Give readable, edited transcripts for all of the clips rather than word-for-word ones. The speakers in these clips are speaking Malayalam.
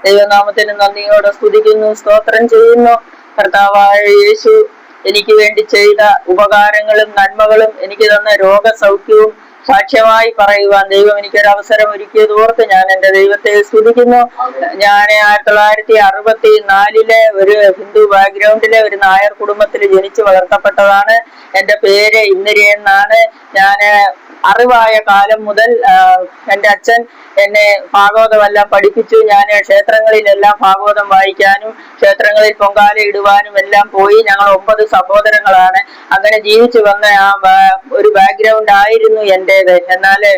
ദൈവനാമത്തിന് നന്ദിയോടെ സ്തുതിക്കുന്നു, സ്തോത്രം ചെയ്യുന്നു. കർത്താവായ യേശു എനിക്ക് വേണ്ടി ചെയ്ത ഉപകാരങ്ങളും നന്മകളും എനിക്ക് തന്ന രോഗസൗഖ്യവും സാക്ഷ്യമായി പറയുവാൻ ദൈവം എനിക്കൊരു അവസരം ഒരുക്കിയതോർത്ത് ഞാൻ എൻ്റെ ദൈവത്തെ സ്തുതിക്കുന്നു. ഞാൻ 1964 ഒരു ഹിന്ദു ബാക്ക്ഗ്രൗണ്ടിലെ ഒരു നായർ കുടുംബത്തിൽ ജനിച്ചു വളർത്തപ്പെട്ടതാണ്. എൻ്റെ പേര് ഇന്ദിര എന്നാണ്. ഞാൻ അറിവായ കാലം മുതൽ എൻ്റെ അച്ഛൻ എന്നെ ഭാഗവതമെല്ലാം പഠിപ്പിച്ചു. ഞാൻ ക്ഷേത്രങ്ങളിലെല്ലാം ഭാഗവതം വായിക്കാനും ക്ഷേത്രങ്ങളിൽ പൊങ്കാല ഇടുവാനും എല്ലാം പോയി. ഞങ്ങൾ 9 സഹോദരങ്ങളാണ്. അങ്ങനെ ജീവിച്ചു വന്ന ഒരു ബാക്ക്ഗ്രൗണ്ട് ആയിരുന്നു എൻ്റേത്. എന്നാല്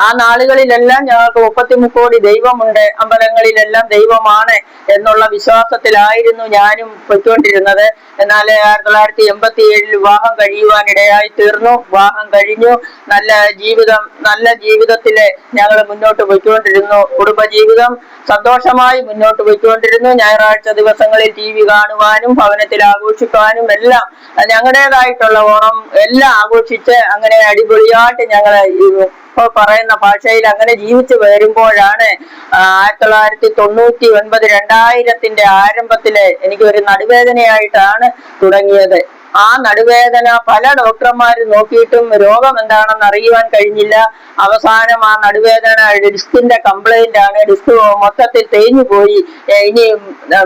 ആ നാളുകളിലെല്ലാം ഞങ്ങൾക്ക് 33 കോടി ദൈവമുണ്ട്, അമ്പലങ്ങളിലെല്ലാം ദൈവമാണ് എന്നുള്ള വിശ്വാസത്തിലായിരുന്നു ഞാനും പൊയ്ക്കൊണ്ടിരുന്നത്. എന്നാൽ 1987 വിവാഹം കഴിയുവാനിടയായി തീർന്നു. വിവാഹം കഴിഞ്ഞു. നല്ല ജീവിതത്തില് ഞങ്ങൾ മുന്നോട്ട് പോയിക്കൊണ്ടിരുന്നു. കുടുംബജീവിതം സന്തോഷമായി മുന്നോട്ട് പോയിക്കൊണ്ടിരുന്നു. ഞായറാഴ്ച ദിവസങ്ങളിൽ TV കാണുവാനും ഭവനത്തിൽ ആഘോഷിക്കാനും എല്ലാം ഞങ്ങളുടേതായിട്ടുള്ള ഓണം എല്ലാം ആഘോഷിച്ച് അങ്ങനെ അടിപൊളിയായിട്ട് ഞങ്ങള് ഇപ്പോൾ പറയുന്ന ഭാഷയിൽ അങ്ങനെ ജീവിച്ചു വരുമ്പോഴാണ് 1999 2000-ന്റെ ആരംഭത്തില് എനിക്കൊരു നടുവേദനയായിട്ടാണ് തുടങ്ങിയത്. ആ നടുവേദന പല ഡോക്ടർമാര് നോക്കിയിട്ടും രോഗം എന്താണെന്ന് അറിയുവാൻ കഴിഞ്ഞില്ല. അവസാനം ആ നടുവേദന ഡിസ്കിന്റെ കംപ്ലൈന്റ് ആണ്. ഡിസ്ക് മൊത്തത്തിൽ തേഞ്ഞു പോയി. ഇനി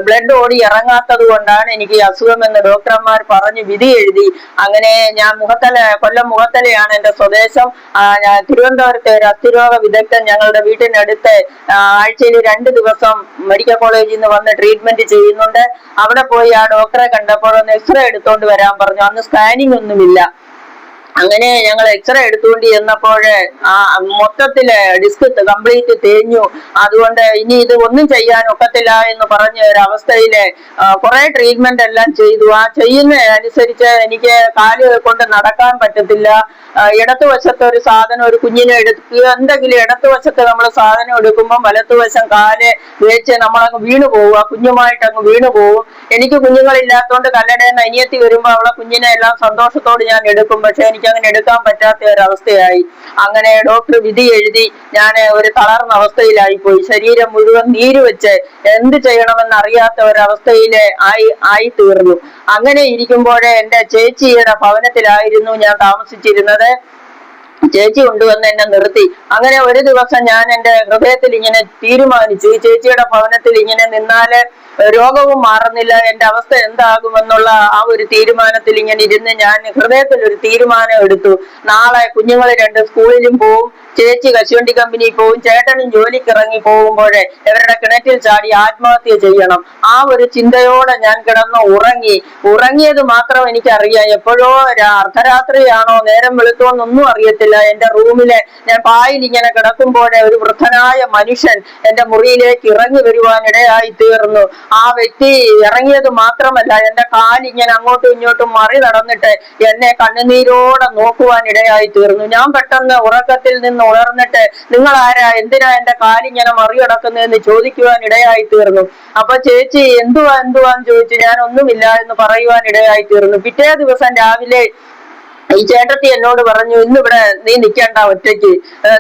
ബ്ലഡ് ഓടി ഇറങ്ങാത്തത് കൊണ്ടാണ് എനിക്ക് അസുഖമെന്ന് ഡോക്ടർമാർ പറഞ്ഞ് വിധി എഴുതി. അങ്ങനെ ഞാൻ കൊല്ലം മുഖത്തലയാണ് എന്റെ സ്വദേശം. തിരുവനന്തപുരത്തെ ഒരു അസ്ഥിരോഗ വിദഗ്ധൻ ഞങ്ങളുടെ വീട്ടിനടുത്ത് ആഴ്ചയിൽ 2 ദിവസം മെഡിക്കൽ കോളേജിൽ നിന്ന് വന്ന് ട്രീറ്റ്മെന്റ് ചെയ്യുന്നുണ്ട്. അവിടെ പോയി ആ ഡോക്ടറെ കണ്ടപ്പോൾ ഒന്ന് എക്സ്റേ എടുത്തോണ്ട് വരാൻ പറഞ്ഞു. അന്ന് സ്കാനിങ് ഒന്നുമില്ല. അങ്ങനെ ഞങ്ങൾ എക്സ്റേ എടുത്തുകൊണ്ട് ചെന്നപ്പോഴ് മൊത്തത്തില് ഡിസ്ക് കംപ്ലീറ്റ് തേഞ്ഞു. അതുകൊണ്ട് ഇനി ഇത് ഒന്നും ചെയ്യാൻ ഒക്കത്തില്ല എന്ന് പറഞ്ഞ ഒരവസ്ഥയില് കുറെ ട്രീറ്റ്മെന്റ് എല്ലാം ചെയ്തു. ആ ചെയ്യുന്ന അനുസരിച്ച് എനിക്ക് കാല് കൊണ്ട് നടക്കാൻ പറ്റത്തില്ല. ഇടത്തുവശത്ത് ഒരു സാധനം, ഒരു കുഞ്ഞിനെ എടുക്കുക, എന്തെങ്കിലും ഇടത്തുവശത്ത് നമ്മൾ സാധനം എടുക്കുമ്പോൾ വലത്തുവശം കാല് വെച്ച് നമ്മളങ്ങ് വീണു പോവുക, കുഞ്ഞുമായിട്ട് അങ്ങ് വീണു പോവും. എനിക്ക് കുഞ്ഞുങ്ങളില്ലാത്തതുകൊണ്ട് കല്ലടേന്ന് അനിയത്തി വരുമ്പോ അവളെ കുഞ്ഞിനെ എല്ലാം സന്തോഷത്തോട് ഞാൻ എടുക്കും. പക്ഷെ എനിക്ക് അങ്ങനെ എടുക്കാൻ പറ്റാത്ത ഒരവസ്ഥയായി. അങ്ങനെ ഡോക്ടർ വിധി എഴുതി. ഞാൻ ഒരു തളർന്ന അവസ്ഥയിലായി പോയി. ശരീരം മുഴുവൻ നീര് വെച്ച് എന്ത് ചെയ്യണമെന്ന് അറിയാത്ത ഒരവസ്ഥയില് ആയി തീർന്നു. അങ്ങനെ ഇരിക്കുമ്പോഴേ എൻ്റെ ചേച്ചിയുടെ ഭവനത്തിലായിരുന്നു ഞാൻ താമസിച്ചിരുന്നത്. ചേച്ചി കൊണ്ടുവന്ന് എന്നെ നിർത്തി. അങ്ങനെ ഒരു ദിവസം ഞാൻ എൻ്റെ ഹൃദയത്തിൽ ഇങ്ങനെ തീരുമാനിച്ചു, ഈ ചേച്ചിയുടെ ഭവനത്തിൽ ഇങ്ങനെ നിന്നാല് രോഗവും മാറുന്നില്ല, എൻ്റെ അവസ്ഥ എന്താകുമെന്നുള്ള ആ ഒരു തീരുമാനത്തിൽ ഇങ്ങനെ ഇരുന്ന് ഞാൻ ഹൃദയത്തിൽ ഒരു തീരുമാനം എടുത്തു. നാളെ കുഞ്ഞുങ്ങൾ 2 സ്കൂളിലും പോവും, ചേച്ചി കശുവണ്ടി കമ്പനി പോവും, ചേട്ടനും ജോലിക്ക് ഇറങ്ങി പോകുമ്പോഴേ ഇവരുടെ കിണറ്റിൽ ചാടി ആത്മഹത്യ ചെയ്യണം. ആ ഒരു ചിന്തയോടെ ഞാൻ കിടന്ന് ഉറങ്ങിയത് മാത്രം എനിക്കറിയാം. എപ്പോഴോ അർദ്ധരാത്രിയാണോ നേരം വെളുത്തോന്നൊന്നും അറിയത്തില്ല. എന്റെ റൂമിലെ ഞാൻ പായിൽ ഇങ്ങനെ കിടക്കുമ്പോഴേ ഒരു വൃദ്ധനായ മനുഷ്യൻ എന്റെ മുറിയിലേക്ക് ഇറങ്ങി വരുവാനിടയായി തീർന്നു. ആ വ്യക്തി ഇറങ്ങിയത് മാത്രമല്ല, എന്റെ കാലിങ്ങനെ അങ്ങോട്ടും ഇങ്ങോട്ടും മറി നടന്നിട്ട് എന്നെ കണ്ണുനീരോടെ നോക്കുവാനിടയായി തീർന്നു. ഞാൻ പെട്ടെന്ന് ഉറക്കത്തിൽ നിന്ന് ഉണർന്നിട്ട് നിങ്ങൾ ആരാ, എന്തിനാ എന്റെ കാലിങ്ങനെ മറികടക്കുന്നതെന്ന് ചോദിക്കുവാൻ ഇടയായി തീർന്നു. അപ്പൊ ചേച്ചി എന്തുവാന്ന് ചോദിച്ചു. ഞാൻ ഒന്നുമില്ല എന്ന് പറയുവാൻ ഇടയായി തീർന്നു. പിറ്റേ ദിവസം രാവിലെ ഈ ചേട്ടത്തി എന്നോട് പറഞ്ഞു, ഇന്നിവിടെ നീ നിൽക്കണ്ട ഒറ്റയ്ക്ക്,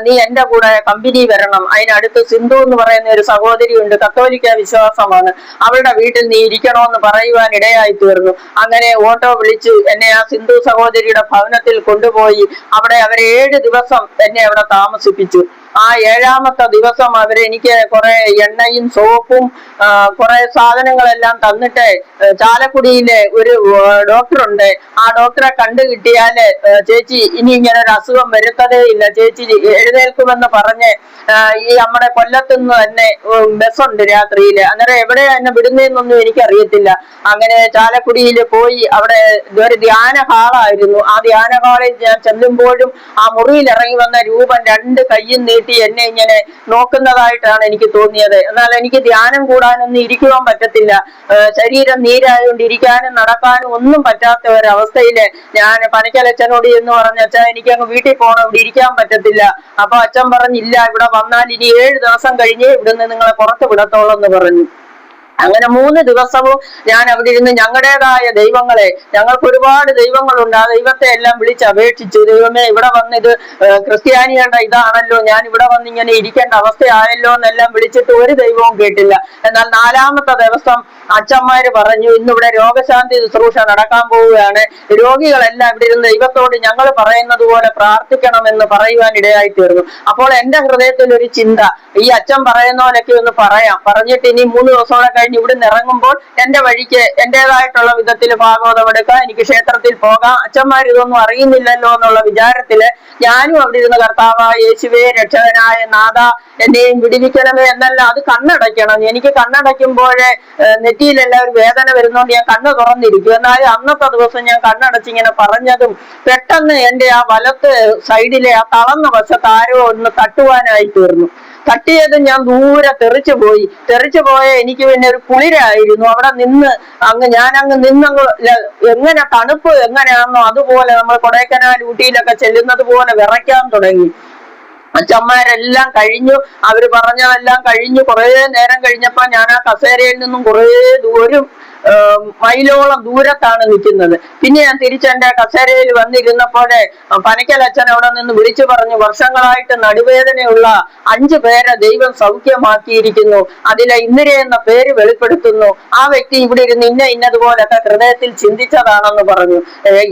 നീ എന്റെ കൂടെ കമ്പനി വരണം. അതിനടുത്ത് സിന്ധു എന്ന് പറയുന്ന ഒരു സഹോദരി ഉണ്ട്, കത്തോലിക്ക വിശ്വാസമാണ്. അവളുടെ വീട്ടിൽ നീ ഇരിക്കണോന്ന് പറയുവാൻ ഇടയായി തീർന്നു. അങ്ങനെ ഓട്ടോ വിളിച്ച് എന്നെ ആ സിന്ധു സഹോദരിയുടെ ഭവനത്തിൽ കൊണ്ടുപോയി. അവിടെ അവർ 7 ദിവസം എന്നെ അവിടെ താമസിപ്പിച്ചു. ആ 7ാമത്തെ ദിവസം അവരെനിക്ക് കുറെ എണ്ണയും സോപ്പും കുറെ സാധനങ്ങളെല്ലാം തന്നിട്ട് ചാലക്കുടിയിലെ ഒരു ഡോക്ടറുണ്ട്, ആ ഡോക്ടറെ കണ്ടു കിട്ടിയാല് ചേച്ചി ഇനി ഇങ്ങനെ ഒരു അസുഖം വരുത്തതേ ഇല്ല, ചേച്ചി എഴുന്നേൽക്കുമെന്ന് പറഞ്ഞ് ഈ നമ്മുടെ കൊല്ലത്തുനിന്ന് തന്നെ ബസ്സുണ്ട് രാത്രിയില്. അന്നേരം എവിടെയാ എന്നെ വിടുന്നതെന്നൊന്നും എനിക്കറിയത്തില്ല. അങ്ങനെ ചാലക്കുടിയിൽ പോയി അവിടെ ഒരു ധ്യാന ഹാളായിരുന്നു. ആ ധ്യാന ഹാളിൽ ഞാൻ ചെല്ലുമ്പോഴും ആ മുറിയിൽ ഇറങ്ങി വന്ന രൂപം 2 കൈയും നീട്ടി എന്നെ ഇങ്ങനെ നോക്കുന്നതായിട്ടാണ് എനിക്ക് തോന്നിയത്. എന്നാൽ എനിക്ക് ധ്യാനം കൂടാനൊന്നും ഇരിക്കുവാൻ പറ്റത്തില്ല. ശരീരം നീരായതുകൊണ്ട് ഇരിക്കാനും നടക്കാനും ഒന്നും പറ്റാത്ത ഒരവസ്ഥയില് ഞാൻ പനക്കലച്ഛനോട് എന്ന് പറഞ്ഞ, അച്ഛൻ എനിക്ക് അങ്ങ് വീട്ടിൽ പോകണം, ഇവിടെ ഇരിക്കാൻ പറ്റത്തില്ല. അപ്പൊ അച്ഛൻ പറഞ്ഞില്ല, ഇവിടെ വന്നാൽ ഇനി 7 ദിവസം കഴിഞ്ഞേ ഇവിടുന്ന് നിങ്ങളെ പുറത്ത് വിടത്തോളം എന്ന് പറഞ്ഞു. അങ്ങനെ 3 ദിവസവും ഞാൻ അവിടെ ഇരുന്ന് ഞങ്ങളുടേതായ ദൈവങ്ങളെ, ഞങ്ങൾക്ക് ഒരുപാട് ദൈവങ്ങളുണ്ട്, ആ ദൈവത്തെ എല്ലാം വിളിച്ച് അപേക്ഷിച്ചു. ദൈവമേ, ഇവിടെ വന്നിത് ക്രിസ്ത്യാനികളുടെ ഇതാണല്ലോ, ഞാൻ ഇവിടെ വന്ന് ഇങ്ങനെ ഇരിക്കേണ്ട അവസ്ഥയായല്ലോ എന്നെല്ലാം വിളിച്ചിട്ട് ഒരു ദൈവവും കേട്ടില്ല. എന്നാൽ 4ാമത്തെ ദിവസം അച്ഛന്മാര് പറഞ്ഞു, ഇന്നിവിടെ രോഗശാന്തി ശുശ്രൂഷ നടക്കാൻ പോവുകയാണ്, രോഗികളെല്ലാം ഇവിടെ ഇരുന്ന് ദൈവത്തോട് ഞങ്ങൾ പറയുന്നത് പോലെ പ്രാർത്ഥിക്കണമെന്ന് പറയുവാൻ ഇടയായി തീർന്നു. അപ്പോൾ എന്റെ ഹൃദയത്തിൽ ഒരു ചിന്ത, ഈ അച്ഛൻ പറയുന്ന പോലൊക്കെ ഒന്ന് പറഞ്ഞിട്ട് ഇനി 3 ദിവസത്തോടെ കഴിഞ്ഞ് ഇവിടുന്ന് ഇറങ്ങുമ്പോൾ എന്റെ വഴിക്ക് എന്റേതായിട്ടുള്ള വിധത്തിൽ ഭാഗവതം എടുക്കാം, എനിക്ക് ക്ഷേത്രത്തിൽ പോകാം, അച്ഛന്മാർ ഇതൊന്നും അറിയുന്നില്ലല്ലോ എന്നുള്ള വിചാരത്തില് ഞാനും അവിടെ ഇരുന്ന് കർത്താവായ യേശുവേ, രക്ഷകനായ നാഥ, എന്നെയും വിടിവിക്കണമേ എന്നെല്ലാം. അത് കണ്ണടയ്ക്കണം. എനിക്ക് കണ്ണടയ്ക്കുമ്പോഴേ നെറ്റിയിലെല്ലാം ഒരു വേദന വരുന്നോണ്ട് ഞാൻ കണ്ണ് തുറന്നിരിക്കും. എന്നാലും അന്നത്തെ ദിവസം ഞാൻ കണ്ണടച്ചിങ്ങനെ പറഞ്ഞതും പെട്ടെന്ന് എന്റെ ആ വലത്ത് സൈഡിലെ ആ തളർന്ന വശത്ത് ആരോ ഒന്ന് തട്ടുവാനായി തീർന്നു. തട്ടിയത് ഞാൻ ദൂരെ തെറിച്ചു പോയ എനിക്ക് പിന്നെ ഒരു കുളിരായിരുന്നു. അവിടെ നിന്ന് ഞാനങ്ങ് നിന്നങ്ങ് എങ്ങനെ തണുപ്പ് എങ്ങനെയാണെന്നോ അതുപോലെ നമ്മൾ കൊടൈക്കനാൽ ഊട്ടിയിലൊക്കെ ചെല്ലുന്നത് പോലെ വിറയ്ക്കാൻ തുടങ്ങി. അച്ഛന്മാരെല്ലാം കഴിഞ്ഞു, അവര് പറഞ്ഞതെല്ലാം കഴിഞ്ഞു. കുറെ നേരം കഴിഞ്ഞപ്പോ ഞാൻ ആ കസേരയിൽ നിന്നും കുറേ ദൂരം മൈലോളം ദൂരത്താണ് നിൽക്കുന്നത്. പിന്നെ ഞാൻ തിരിച്ചെന്റെ കസേരയിൽ വന്നിരുന്നപ്പോഴേ പനക്കൽ അച്ഛൻ അവിടെ നിന്ന് വിളിച്ചു പറഞ്ഞു, വർഷങ്ങളായിട്ട് നടുവേദനയുള്ള 5 പേരെ ദൈവം സൗഖ്യമാക്കിയിരിക്കുന്നു, അതിലെ ഇന്ദിര എന്ന പേര് വെളിപ്പെടുത്തുന്നു, ആ വ്യക്തി ഇവിടെ ഇരുന്ന് ഇന്നതുപോലൊക്കെ ഹൃദയത്തിൽ ചിന്തിച്ചതാണെന്ന് പറഞ്ഞു.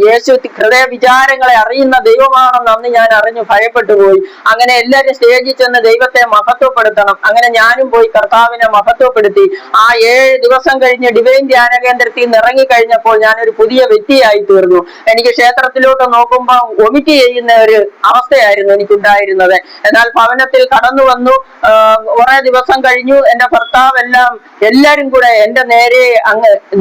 യേശു ഹൃദയ വിചാരങ്ങളെ അറിയുന്ന ദൈവമാണെന്ന് അന്ന് ഞാൻ അറിഞ്ഞു ഭയപ്പെട്ടു പോയി. അങ്ങനെ എല്ലാവരും സ്റ്റേജിൽ ചെന്ന് ദൈവത്തെ മഹത്വപ്പെടുത്തണം. അങ്ങനെ ഞാനും പോയി കർത്താവിനെ മഹത്വപ്പെടുത്തി. ആ 7 ദിവസം കഴിഞ്ഞ് ഡിവൈൻ ധ്യാന കേന്ദ്രത്തിൽ നിന്ന് ഇറങ്ങിക്കഴിഞ്ഞപ്പോൾ ഞാനൊരു പുതിയ വ്യക്തിയായി തീർന്നു. എനിക്ക് ക്ഷേത്രത്തിലോട്ട് നോക്കുമ്പോൾ വൊമിറ്റ് ചെയ്യുന്ന ഒരു അവസ്ഥയായിരുന്നു എനിക്കുണ്ടായിരുന്നത്. എന്നാൽ ഭവനത്തിൽ കടന്നു വന്നു. കുറെ ദിവസം കഴിഞ്ഞു. എന്റെ ഭർത്താവ് എല്ലാരും കൂടെ എന്റെ നേരെ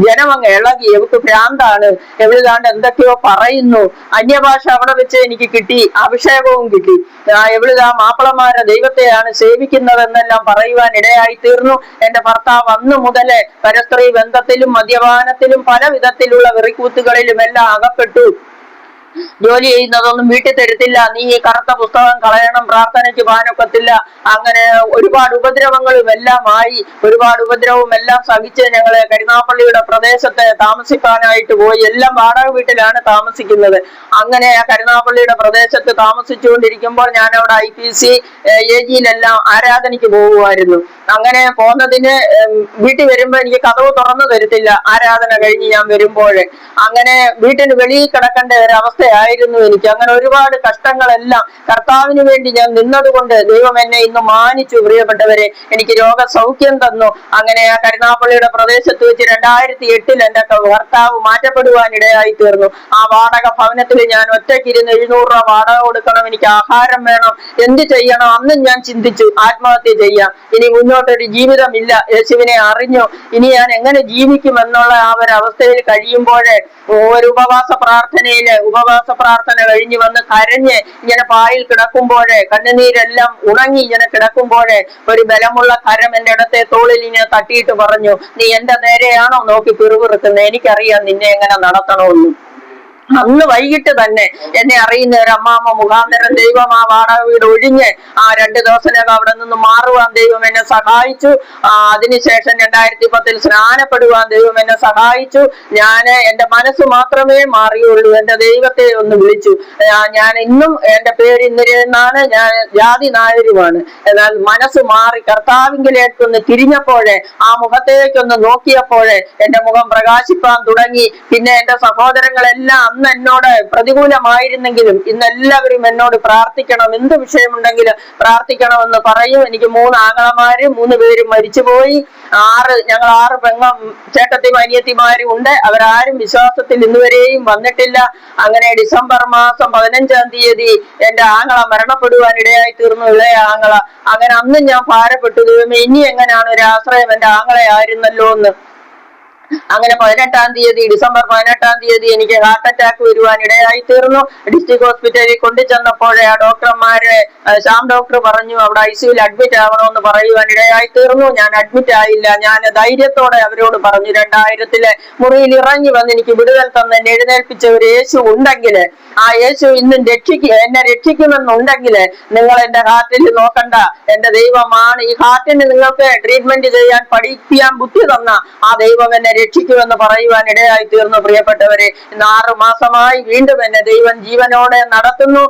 ജനമങ്ങ് ഇളകി. എവക്ക് ഭ്രാന്താണ്, എവിടുതാണ്ട് എന്തൊക്കെയോ പറയുന്നു. അന്യഭാഷ അവിടെ വെച്ച് എനിക്ക് കിട്ടി, അഭിഷേകവും കിട്ടി. എവിടുതാ മാപ്പിളമാരെ ദൈവത്തെയാണ് സേവിക്കുന്നതെന്നെല്ലാം പറയുവാൻ ഇടയായി തീർന്നു. എന്റെ ഭർത്താവ് അന്ന് മുതലേ പരസ്ത്രീ ബന്ധത്തിലും മദ്യപാനത്തിലും പല വിധത്തിലുള്ള വെറിക്കൂത്തുകളിലും എല്ലാം അകപ്പെട്ടു. ജോലി ചെയ്യുന്നതൊന്നും വീട്ടിൽ തരത്തില്ല, നീ ഈ കറുത്ത പുസ്തകം കളയണം, പ്രാർത്ഥനയ്ക്ക് പോകാനൊക്കത്തില്ല. അങ്ങനെ ഒരുപാട് ഉപദ്രവങ്ങളും എല്ലാം ആയി. ഒരുപാട് ഉപദ്രവവും എല്ലാം സഹിച്ച് ഞങ്ങള് കരുനാപ്പള്ളിയുടെ പ്രദേശത്ത് താമസിക്കാനായിട്ട് പോയി. എല്ലാം വാടക വീട്ടിലാണ് താമസിക്കുന്നത്. അങ്ങനെ ആ കരുനാപ്പള്ളിയുടെ പ്രദേശത്ത് താമസിച്ചുകൊണ്ടിരിക്കുമ്പോൾ ഞാൻ അവിടെ IPC AG-യിലെല്ലാം ആരാധനയ്ക്ക് പോകുമായിരുന്നു. അങ്ങനെ പോകുന്നതിന് വീട്ടിൽ വരുമ്പോ എനിക്ക് കതവ് തുറന്നു തരത്തില്ല ആരാധന കഴിഞ്ഞ് ഞാൻ വരുമ്പോഴേ. അങ്ങനെ വീട്ടിന് വെളിയിൽ കിടക്കേണ്ട ഒരു അവസ്ഥയായിരുന്നു എനിക്ക്. അങ്ങനെ ഒരുപാട് കഷ്ടങ്ങളെല്ലാം കർത്താവിന് വേണ്ടി ഞാൻ നിന്നതുകൊണ്ട് ദൈവം എന്നെ ഇന്ന് മാനിച്ചു. പ്രിയപ്പെട്ടവരെ, എനിക്ക് രോഗസൗഖ്യം തന്നു. അങ്ങനെ ആ കരുനാപ്പള്ളിയുടെ പ്രദേശത്ത് വെച്ച് 2008 എന്റെ ഭർത്താവ് മാറ്റപ്പെടുവാൻ ഇടയായി തീർന്നു. ആ വാടക ഭവനത്തിൽ ഞാൻ ഒറ്റയ്ക്കിരുന്ന് 700 രൂപ വാടക കൊടുക്കണം, എനിക്ക് ആഹാരം വേണം, എന്ത് ചെയ്യണം? അന്നും ഞാൻ ചിന്തിച്ചു, ആത്മഹത്യ ചെയ്യാം, ഇനി മുന്നോട്ടൊരു ജീവിതമില്ല, യേശുവിനെ അറിഞ്ഞു, ഇനി ഞാൻ എങ്ങനെ ജീവിക്കും എന്നുള്ള ആ ഒരു അവസ്ഥയിൽ കഴിയുമ്പോഴേ ഒരു ഉപവാസ പ്രാർത്ഥന കഴിഞ്ഞ് വന്ന് കരഞ്ഞ് ഇങ്ങനെ പായിൽ കിടക്കുമ്പോഴേ, കണ്ണുനീരെല്ലാം ഉണങ്ങി ഇങ്ങനെ കിടക്കുമ്പോഴേ ഒരു ബലമുള്ള കരം എന്റെ ഇടത്തെ തോളിൽ ഇങ്ങനെ തട്ടിയിട്ട് പറഞ്ഞു, നീ എന്റെ നേരെയാണോ നോക്കി പിറുപിറുക്കുന്നത്? എനിക്കറിയാം നിന്നെ എങ്ങനെ നടത്തണമെന്ന്. അന്ന് വൈകിട്ട് തന്നെ എന്നെ അറിയുന്ന ഒരു അമ്മാമ്മ മുഖാന്തരം ദൈവം ആ വാടക വീട് ഒഴിഞ്ഞ് ആ 2 ദിവസത്തിനകം അവിടെ നിന്ന് മാറുവാൻ ദൈവം എന്നെ സഹായിച്ചു. അതിനുശേഷം 2010 സ്നാനപ്പെടുവാൻ ദൈവം എന്നെ സഹായിച്ചു. എന്റെ മനസ്സ് മാത്രമേ മാറിയുള്ളൂ. എന്റെ ദൈവത്തെ ഒന്ന് വിളിച്ചു. ഞാൻ ഇന്നും എന്റെ പേര് ഇന്ദിരയെന്നാണ്, ഞാൻ ജാതി നായരുമാണ്. എന്നാൽ മനസ്സ് മാറി കർത്താവിങ്കിലേക്കൊന്ന് തിരിഞ്ഞപ്പോഴേ, ആ മുഖത്തേക്കൊന്ന് നോക്കിയപ്പോഴേ എന്റെ മുഖം പ്രകാശിപ്പാൻ തുടങ്ങി. പിന്നെ എന്റെ സഹോദരങ്ങളെല്ലാം എന്നോട് പ്രതികൂലമായിരുന്നെങ്കിലും ഇന്ന് എല്ലാവരും എന്നോട് പ്രാർത്ഥിക്കണം, എന്ത് വിഷയമുണ്ടെങ്കിലും പ്രാർത്ഥിക്കണമെന്ന് പറയും. എനിക്ക് 3 ആങ്ങളമാര്, 3 പേരും മരിച്ചുപോയി. ഞങ്ങൾ 6 ചേട്ടത്തിയും അനിയത്തിമാരും ഉണ്ട്. അവരാരും വിശ്വാസത്തിൽ ഇന്നുവരെയും വന്നിട്ടില്ല. അങ്ങനെ ഡിസംബർ മാസം 15-ാം തീയതി എന്റെ ആങ്ങള മരണപ്പെടുവാൻ ഇടയായി തീർന്നു, ഇളയ ആങ്ങള. അങ്ങനെ അന്നും ഞാൻ ഭാരപ്പെട്ടു, ദൈവമേ ഇനി എങ്ങനെയാണ് ഒരു ആശ്രയം, എന്റെ ആങ്ങളെ ആയിരുന്നല്ലോ എന്ന്. അങ്ങനെ 18-ാം തീയതി, ഡിസംബർ 18-ാം തീയതി എനിക്ക് ഹാർട്ട് അറ്റാക്ക് വരുവാൻ ഇടയായി തീർന്നു. ഡിസ്ട്രിക്ട് ഹോസ്പിറ്റലിൽ കൊണ്ടു ചെന്നപ്പോഴേ ആ ഡോക്ടർമാര്, ശ്യാം ഡോക്ടർ പറഞ്ഞു അവിടെ ICUവിൽ അഡ്മിറ്റ് ആവണമെന്ന് പറയുവാൻ ഇടയായി തീർന്നു. ഞാൻ അഡ്മിറ്റ് ആയില്ല. ഞാൻ ധൈര്യത്തോടെ അവരോട് പറഞ്ഞു, 2000-ലെ മുറിയിൽ ഇറങ്ങി വന്ന് എനിക്ക് വിടുതൽ തന്ന് എന്നെ എഴുന്നേൽപ്പിച്ച ഒരു യേശു ഉണ്ടെങ്കിൽ, ആ യേശു ഇന്നും എന്നെ രക്ഷിക്കുമെന്നുണ്ടെങ്കിൽ നിങ്ങൾ എന്റെ ഹാർട്ടിൽ നോക്കണ്ട, എന്റെ ദൈവമാണ്. ഈ ഹാർട്ടിന് നിങ്ങൾക്ക് ട്രീറ്റ്മെന്റ് ചെയ്യാൻ പഠിപ്പിക്കാൻ ബുദ്ധി തന്ന ആ ദൈവം എന്നെ രക്ഷിക്കുമെന്ന് പറയുവാൻ ഇടയായി തീർന്നു. പ്രിയപ്പെട്ടവരെ, ഇന്ന് 6 മാസമായി വീണ്ടും എന്നെ ദൈവം ജീവനോടെ നടത്തുന്നു.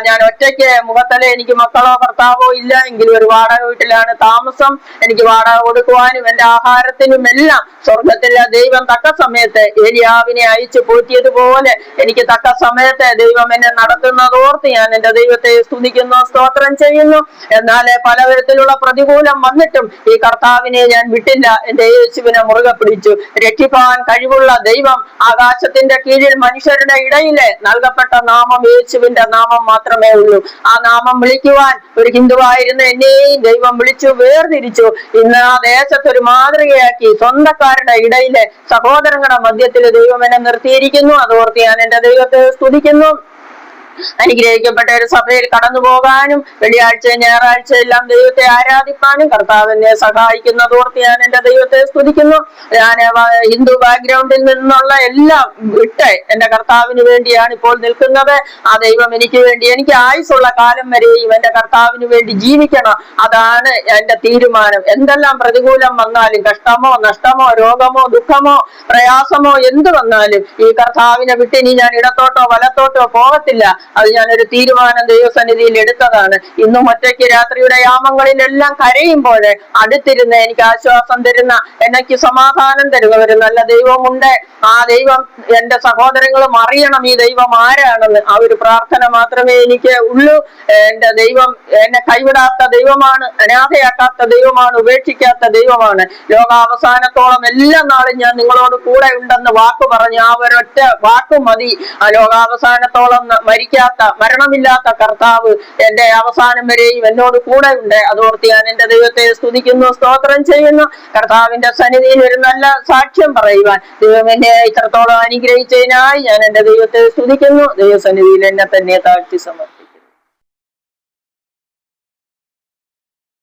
ഞാൻ ഒറ്റയ്ക്ക്, മുഖത്തലെ എനിക്ക് മക്കളോ ഭർത്താവോ ഇല്ല, എങ്കിലും ഒരു വാടക വീട്ടിലാണ് താമസം. എനിക്ക് വാടക കൊടുക്കുവാനും എന്റെ ആഹാരത്തിനും എല്ലാം സ്വർഗത്തിലെ ദൈവം തക്ക സമയത്ത് ഏലിയാവിനെ അയച്ചു പോറ്റിയതുപോലെ എനിക്ക് തക്ക സമയത്ത് ദൈവം എന്നെ നടത്തുന്നതോർത്ത് ഞാൻ എന്റെ ദൈവത്തെ സ്തുതിക്കുന്നു, സ്തോത്രം ചെയ്യുന്നു. എന്നാൽ പലവിധത്തിലുള്ള പ്രതികൂലം വന്നിട്ടും ഈ കർത്താവിനെ ഞാൻ വിട്ടില്ല. എന്റെ യേശുവിനെ മുറുകെ പിടിച്ചു. രക്ഷിപ്പാൻ കഴിവുള്ള ദൈവം, ആകാശത്തിന്റെ കീഴിൽ മനുഷ്യരുടെ ഇടയിലെ നൽകപ്പെട്ട നാമം യേശുവിന്റെ നാമം മാത്രമേ ഉള്ളൂ. ആ നാമം വിളിക്കുവാൻ ഒരു ഹിന്ദുവായിരുന്ന എന്നെയും ദൈവം വിളിച്ചു വേർതിരിച്ചു. ഇന്ന് ആ ദേശത്തൊരു മാതൃകയാക്കി സ്വന്തക്കാരുടെ ഇടയിലെ സഹോദരങ്ങളുടെ മധ്യത്തിൽ ദൈവം എന്നെ നിർത്തിയിരിക്കുന്നു. അതോർത്ത് ഞാൻ എന്റെ ദൈവത്തെ സ്തുതിക്കുന്നു. അനുഗ്രഹിക്കപ്പെട്ട ഒരു സഭയിൽ കടന്നു പോകാനും വെള്ളിയാഴ്ച ഞായറാഴ്ച എല്ലാം ദൈവത്തെ ആരാധിക്കാനും കർത്താവിനെ സഹായിക്കുന്നതോർത്ത് ഞാൻ എന്റെ ദൈവത്തെ സ്തുതിക്കുന്നു. ഞാൻ ഹിന്ദു ബാക്ക്ഗ്രൗണ്ടിൽ നിന്നുള്ള എല്ലാം വിട്ട് എന്റെ കർത്താവിന് വേണ്ടിയാണ് ഇപ്പോൾ നിൽക്കുന്നത്. ആ ദൈവം എനിക്ക് വേണ്ടി, എനിക്ക് ആയുസുള്ള കാലം വരെയും എന്റെ കർത്താവിന് വേണ്ടി ജീവിക്കണം. അതാണ് എന്റെ തീരുമാനം. എന്തെല്ലാം പ്രതികൂലം വന്നാലും, കഷ്ടമോ നഷ്ടമോ രോഗമോ ദുഃഖമോ പ്രയാസമോ എന്ത് വന്നാലും ഈ കർത്താവിനെ വിട്ട് ഇനി ഞാൻ ഇടത്തോട്ടോ വലത്തോട്ടോ പോകത്തില്ല. അത് ഞാനൊരു തീരുമാനം ദൈവസന്നിധിയിൽ എടുത്തതാണ്. ഇന്നും ഒറ്റയ്ക്ക് രാത്രിയുടെ യാമങ്ങളിലെല്ലാം കരയുമ്പോൾ അടുത്തിരുന്ന് എനിക്ക് ആശ്വാസം തരുന്ന, എനിക്ക് സമാധാനം തരുന്ന ഒരു നല്ല ദൈവമുണ്ട്. ആ ദൈവം എന്റെ സഹോദരങ്ങളും അറിയണം ഈ ദൈവം ആരാണെന്ന്. ആ ഒരു പ്രാർത്ഥന മാത്രമേ എനിക്ക് ഉള്ളൂ. എന്റെ ദൈവം എന്നെ കൈവിടാത്ത ദൈവമാണ്, അനാഥയാക്കാത്ത ദൈവമാണ്, ഉപേക്ഷിക്കാത്ത ദൈവമാണ്. ലോകാവസാനത്തോളം എല്ലാ നാളും ഞാൻ നിങ്ങളോട് കൂടെ ഉണ്ടെന്ന് വാക്ക് പറഞ്ഞു. ആ ഒരൊറ്റ വാക്ക് മതി. ആ ലോകാവസാനത്തോളം മരണമില്ലാത്ത കർത്താവ് എന്റെ അവസാനം വരെയും എന്നോട് കൂടെ ഉണ്ട്. അതോർത്ത് ഞാൻ എന്റെ ദൈവത്തെ സ്തുതിക്കുന്നു, സ്തോത്രം ചെയ്യുന്നു. കർത്താവിന്റെ സന്നിധിയിൽ ഒരു നല്ല സാക്ഷ്യം പറയുവാൻ ദൈവം എന്നെ ഇത്രത്തോളം അനുഗ്രഹിച്ചതിനായി ഞാൻ എന്റെ ദൈവത്തെ സ്തുതിക്കുന്നു. ദൈവസന്നിധിയിൽ എന്നെ തന്നെ താഴ്ത്തി സമർപ്പിക്കുന്നു.